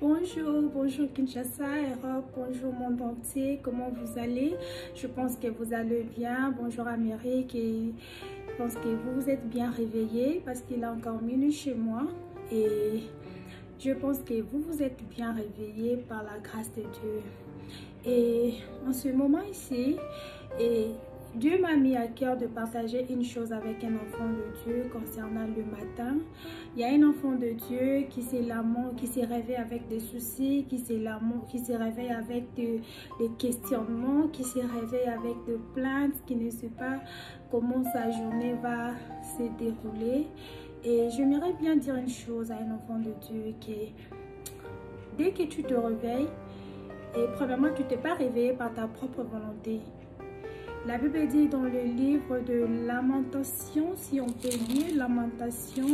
Bonjour Kinshasa, Europe, bonjour monde entier, comment vous allez? Je pense que vous allez bien. Bonjour Amérique, et je pense que vous vous êtes bien réveillés parce qu'il est encore minuit chez moi et je pense que vous vous êtes bien réveillés par la grâce de Dieu. Et en ce moment ici, Dieu m'a mis à cœur de partager une chose avec un enfant de Dieu concernant le matin. Il y a un enfant de Dieu qui se réveille avec des soucis, qui se réveille avec des questionnements, qui se réveille avec des plaintes, qui ne sait pas comment sa journée va se dérouler. Et j'aimerais bien dire une chose à un enfant de Dieu, que dès que tu te réveilles, et premièrement, tu ne t'es pas réveillé par ta propre volonté. La Bible dit dans le livre de Lamentation, si on peut lire Lamentation,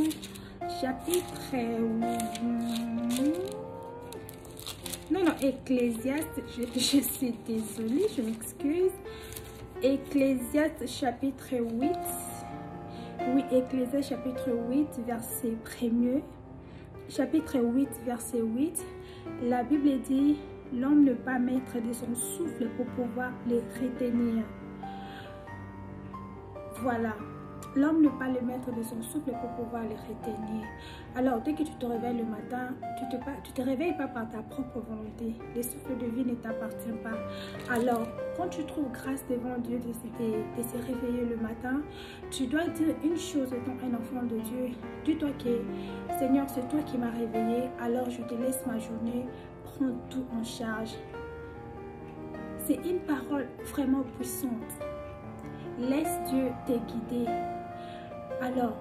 chapitre... Ecclésiaste, je suis désolée, je m'excuse. Ecclésiaste, chapitre 8. Oui, Ecclésiaste, chapitre 8, verset 1er. Chapitre 8, verset 8. La Bible dit, l'homme ne pas mettre de son souffle pour pouvoir les retenir. Voilà, l'homme ne pas le mettre de son souffle pour pouvoir les retenir. Alors, dès que tu te réveilles le matin, tu te réveilles pas par ta propre volonté. Le souffle de vie ne t'appartient pas. Alors, quand tu trouves grâce devant Dieu de se réveiller le matin, tu dois dire une chose étant un enfant de Dieu. Dis-toi que, Seigneur, c'est toi qui m'as réveillé, alors je te laisse ma journée, prends tout en charge. C'est une parole vraiment puissante. Laisse Dieu te guider. Alors,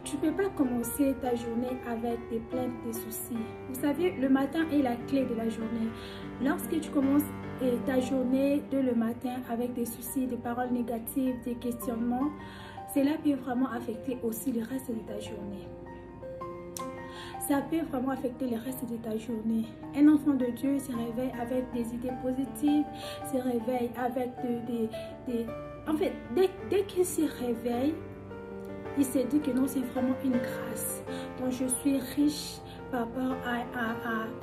tu ne peux pas commencer ta journée avec des plaintes, des soucis. Vous savez, le matin est la clé de la journée. Lorsque tu commences ta journée de le matin avec des soucis, des paroles négatives, des questionnements, cela peut vraiment affecter aussi le reste de ta journée. Ça peut vraiment affecter le reste de ta journée. Un enfant de Dieu se réveille avec des idées positives, se réveille avec En fait, dès qu'il se réveille, il se dit que non, c'est vraiment une grâce. Donc, je suis riche par rapport à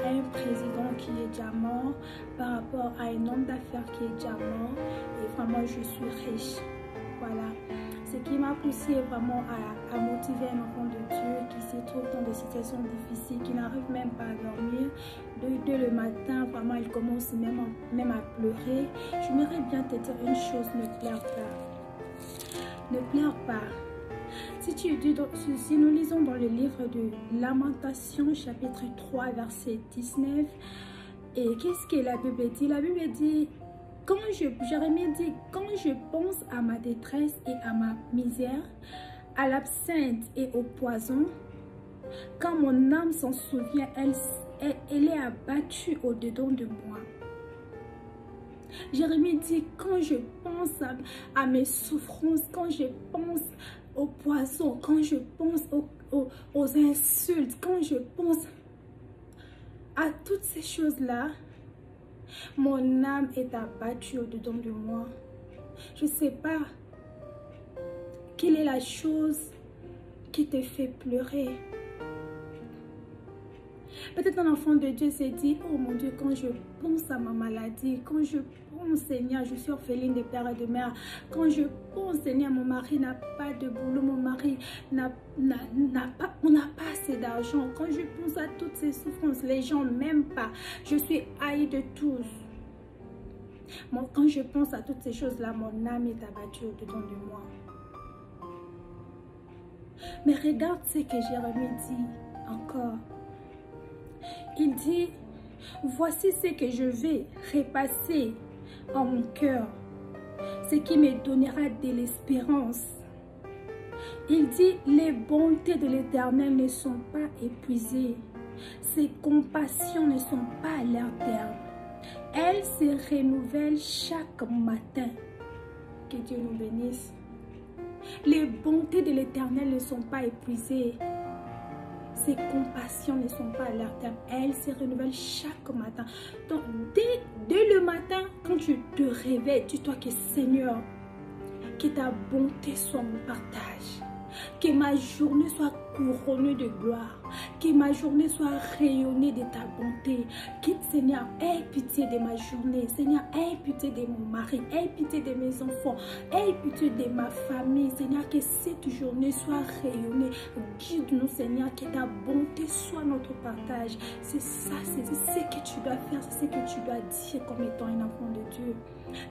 un président qui est déjà mort, par rapport à un homme d'affaires qui est déjà mort. Et vraiment, je suis riche. Voilà. Ce qui m'a poussé vraiment à motiver un enfant de Dieu qui se trouve dans des situations difficiles, qui n'arrive même pas à dormir. Dès le matin, vraiment, il commence même à pleurer. J'aimerais bien te dire une chose, ne pleure pas. Ne pleure pas. Si nous lisons dans le livre de Lamentation, chapitre 3, verset 19, et qu'est-ce que la Bible dit? La Bible dit... Jérémie dit, quand je pense à ma détresse et à ma misère, à l'absinthe et au poison, quand mon âme s'en souvient, elle est abattue au-dedans de moi. Jérémie dit, quand je pense à mes souffrances, quand je pense au poison, quand je pense aux insultes, quand je pense à toutes ces choses-là, mon âme est abattue au-dedans de moi. Je ne sais pas quelle est la chose qui te fait pleurer. Peut-être un enfant de Dieu s'est dit, oh mon Dieu, quand je pense à ma maladie, quand je pense, Seigneur, je suis orpheline de père et de mère, quand je pense, Seigneur, mon mari n'a pas de boulot, mon mari on n'a pas assez d'argent, quand je pense à toutes ces souffrances, les gens ne m'aiment pas, je suis haïe de tous. Quand je pense à toutes ces choses-là, mon âme est abattue au-dedans de moi. Mais regarde ce que Jérémie dit encore. Il dit, voici ce que je vais repasser en mon cœur, ce qui me donnera de l'espérance. Il dit, les bontés de l'Éternel ne sont pas épuisées, ses compassions ne sont pas à leur terme. Elles se renouvellent chaque matin. Que Dieu nous bénisse. Les bontés de l'Éternel ne sont pas épuisées. Ses compassions ne sont pas à leur terme. Elles se renouvellent chaque matin. Donc, dès le matin, quand tu te réveilles, dis-toi que Seigneur, que ta bonté soit mon partage. Que ma journée soit couronnée de gloire. Que ma journée soit rayonnée de ta bonté. Que, Seigneur, aie pitié de ma journée. Seigneur, aie pitié de mon mari. Aie pitié de mes enfants. Aie pitié de ma famille. Seigneur, que cette journée soit rayonnée. Guide-nous, Seigneur, que ta bonté soit notre partage. C'est ça, c'est ce que tu dois faire. C'est ce que tu dois dire comme étant un enfant de Dieu.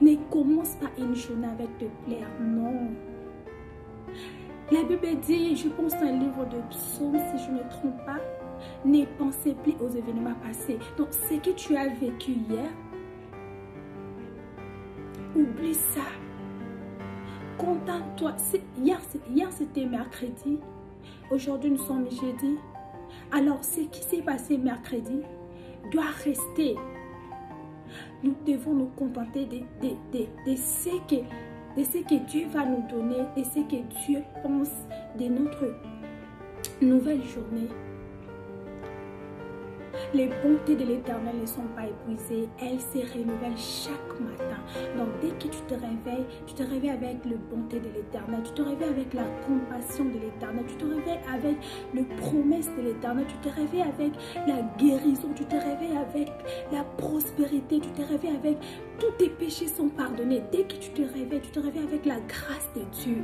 Ne commence pas une journée avec te plaire. Non. La Bible dit, je pense dans le livre de Psaume, si je ne me trompe pas, ne pensez plus aux événements passés. Donc, ce que tu as vécu hier, oublie ça. Contente-toi. Hier, c'était mercredi. Aujourd'hui, nous sommes jeudi. Alors, ce qui s'est passé mercredi doit rester. Nous devons nous contenter de ce que Dieu va nous donner, de ce que Dieu pense de notre nouvelle journée. Les bontés de l'Éternel ne sont pas épuisées, elles se renouvellent chaque matin. Donc dès que tu te réveilles avec la bonté de l'Éternel, tu te réveilles avec la compassion de l'Éternel, tu te réveilles avec les promesses de l'Éternel, tu te réveilles avec la guérison, tu te réveilles avec la prospérité, tu te réveilles avec tous tes péchés sont pardonnés. Dès que tu te réveilles avec la grâce de Dieu.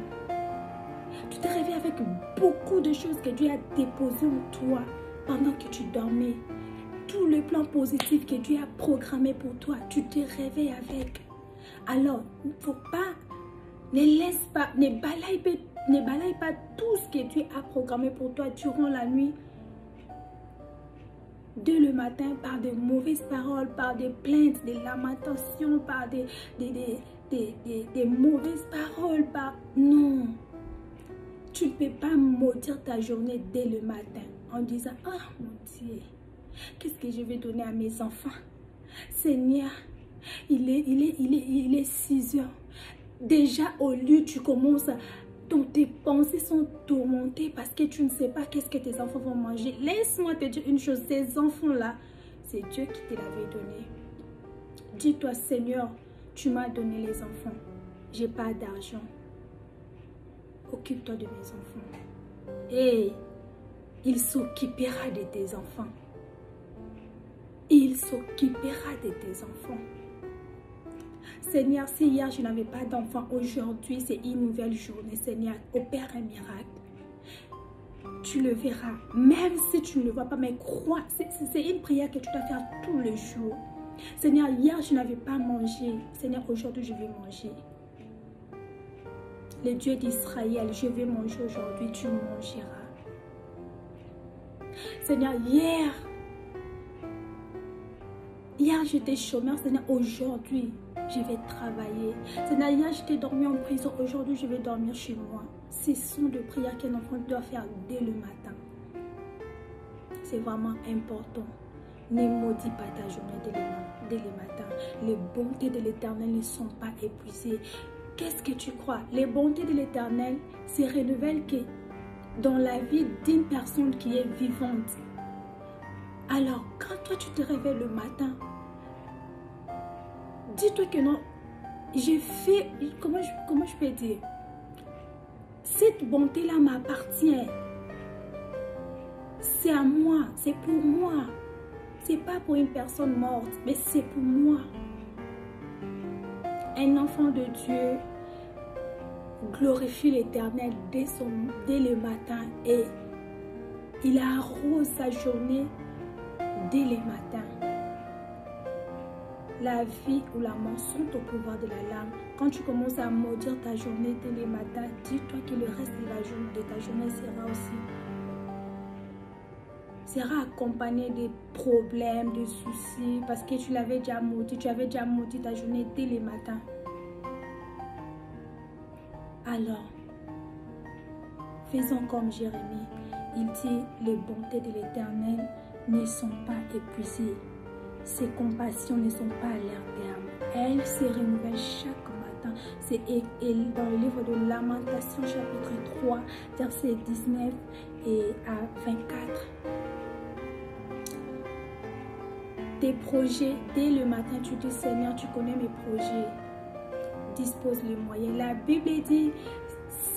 Tu te réveilles avec beaucoup de choses que Dieu a déposées en toi pendant que tu dormais. Tout le plan positif que Dieu a programmé pour toi, tu te réveilles avec. Alors, il ne faut pas, ne balaye pas tout ce que Dieu a programmé pour toi durant la nuit. Dès le matin, par de mauvaises paroles, par des plaintes, des lamentations, par des mauvaises paroles. Non, tu ne peux pas maudire ta journée dès le matin en disant, « Ah, mon Dieu, qu'est-ce que je vais donner à mes enfants? Seigneur, il est 6 heures. Déjà, au lieu, tu commences à... Donc, tes pensées sont tourmentées parce que tu ne sais pas qu'est-ce que tes enfants vont manger. Laisse-moi te dire une chose, ces enfants-là, c'est Dieu qui te l'avait donné. Dis-toi, Seigneur, tu m'as donné les enfants. Je n'ai pas d'argent. Occupe-toi de mes enfants. Et il s'occupera de tes enfants. Il s'occupera de tes enfants. Seigneur, si hier je n'avais pas d'enfant, aujourd'hui c'est une nouvelle journée. Seigneur, opère un miracle. Tu le verras. Même si tu ne le vois pas, mais crois. C'est une prière que tu dois faire tous les jours. Seigneur, hier je n'avais pas mangé. Seigneur, aujourd'hui je vais manger. Le Dieu d'Israël, je vais manger aujourd'hui, tu mangeras. Seigneur, hier j'étais chômeur. Seigneur, aujourd'hui je vais travailler. Seigneur, hier j'étais dormi en prison, aujourd'hui je vais dormir chez moi. Ce sont des prières qu'un enfant doit faire dès le matin. C'est vraiment important. Ne maudis pas ta journée dès le matin. Les bontés de l'Éternel ne sont pas épuisées. Qu'est-ce que tu crois? Les bontés de l'Éternel se renouvellent que dans la vie d'une personne qui est vivante. Alors, quand toi tu te réveilles le matin, dis-toi que non, j'ai fait, comment je peux dire, cette bonté-là m'appartient. C'est à moi, c'est pour moi. C'est pas pour une personne morte, mais c'est pour moi. Un enfant de Dieu glorifie l'Éternel dès le matin et il arrose sa journée dès le matin. La vie ou la mort sont au pouvoir de la langue. Quand tu commences à maudire ta journée dès le matin, dis-toi que le reste de ta journée sera accompagné de problèmes, de soucis, parce que tu l'avais déjà maudit, tu avais déjà maudit ta journée dès le matin. Alors, faisons comme Jérémie. Il dit, les bontés de l'Éternel ne sont pas épuisées. Ses compassions ne sont pas à leur terme. Elles se renouvellent chaque matin. C'est dans le livre de Lamentation, chapitre 3, versets 19 et à 24. Tes projets, dès le matin, tu dis, Seigneur, tu connais mes projets. Dispose les moyens. La Bible dit,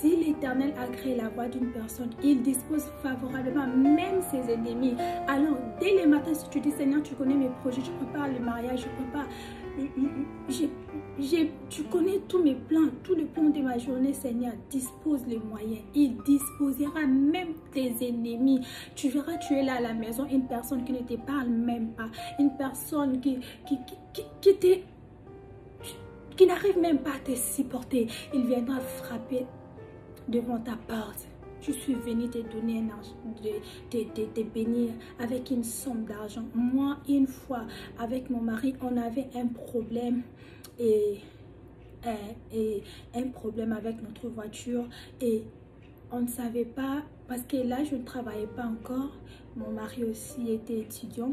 Si l'Éternel a créé la voie d'une personne, il dispose favorablement même ses ennemis. Alors, dès le matin, si tu dis, Seigneur, tu connais mes projets, je prépare le mariage, je prépare... tu connais tous mes plans, tous les plans de ma journée, Seigneur, dispose les moyens. Il disposera même tes ennemis. Tu verras, tu es là à la maison, une personne qui ne te parle même pas, une personne qui n'arrive même pas à te supporter. Il viendra frapper devant ta porte. Je suis venue te donner un argent, te bénir avec une somme d'argent. Moi, une fois, avec mon mari, on avait un problème et un problème avec notre voiture et on ne savait pas, parce que là, je ne travaillais pas encore. Mon mari aussi était étudiant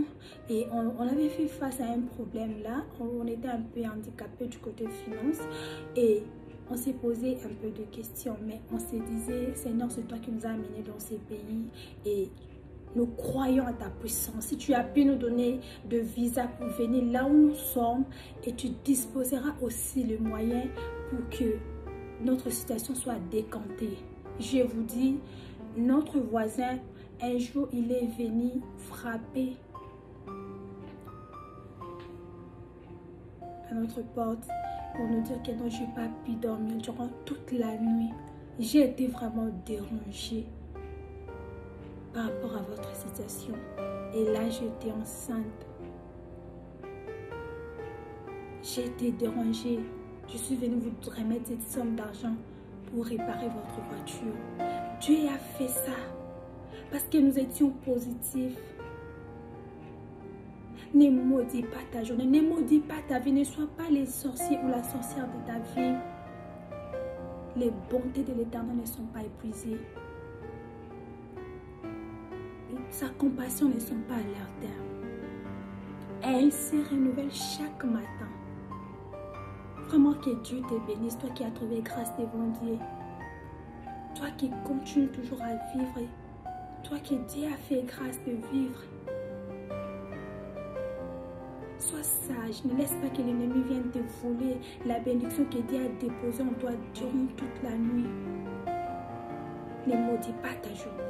et on avait fait face à un problème là. On était un peu handicapé du côté finance et on s'est posé un peu de questions, mais on se disait, Seigneur, c'est toi qui nous as amenés dans ces pays et nous croyons à ta puissance. Si tu as pu nous donner de visa pour venir là où nous sommes et tu disposeras aussi le moyen pour que notre situation soit décantée. Je vous dis, notre voisin, un jour, il est venu frapper à notre porte pour nous dire que non, je n'ai pas pu dormir durant toute la nuit. J'ai été vraiment dérangée par rapport à votre situation. Et là, j'étais enceinte. J'ai été dérangée. Je suis venue vous remettre cette somme d'argent pour réparer votre voiture. Dieu a fait ça parce que nous étions positifs. Ne maudis pas ta journée, ne maudis pas ta vie, ne sois pas les sorciers ou la sorcière de ta vie. Les bontés de l'Éternel ne sont pas épuisées. Sa compassion ne sont pas à leur terme. Elle se renouvelle chaque matin. Vraiment que Dieu te bénisse, toi qui as trouvé grâce devant Dieu. Toi qui continues toujours à vivre. Toi qui Dieu a fait grâce de vivre. Sois sage, ne laisse pas que l'ennemi vienne te voler la bénédiction que Dieu a déposée en toi durant toute la nuit. Ne maudis pas ta journée.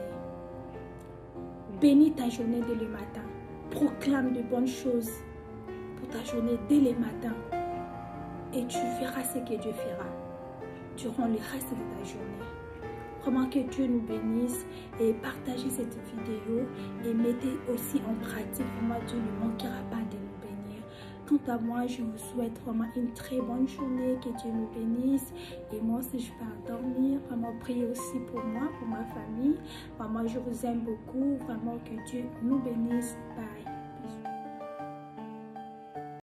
Bénis ta journée dès le matin. Proclame de bonnes choses pour ta journée dès le matin. Et tu verras ce que Dieu fera durant le reste de ta journée. Vraiment que Dieu nous bénisse et partagez cette vidéo et mettez aussi en pratique. Vraiment, Dieu ne manquera pas de nous bénir. Quant à moi, je vous souhaite vraiment une très bonne journée, que Dieu nous bénisse. Et moi, si je peux dormir, vraiment priez aussi pour moi, pour ma famille. Vraiment, je vous aime beaucoup. Vraiment que Dieu nous bénisse. Bye.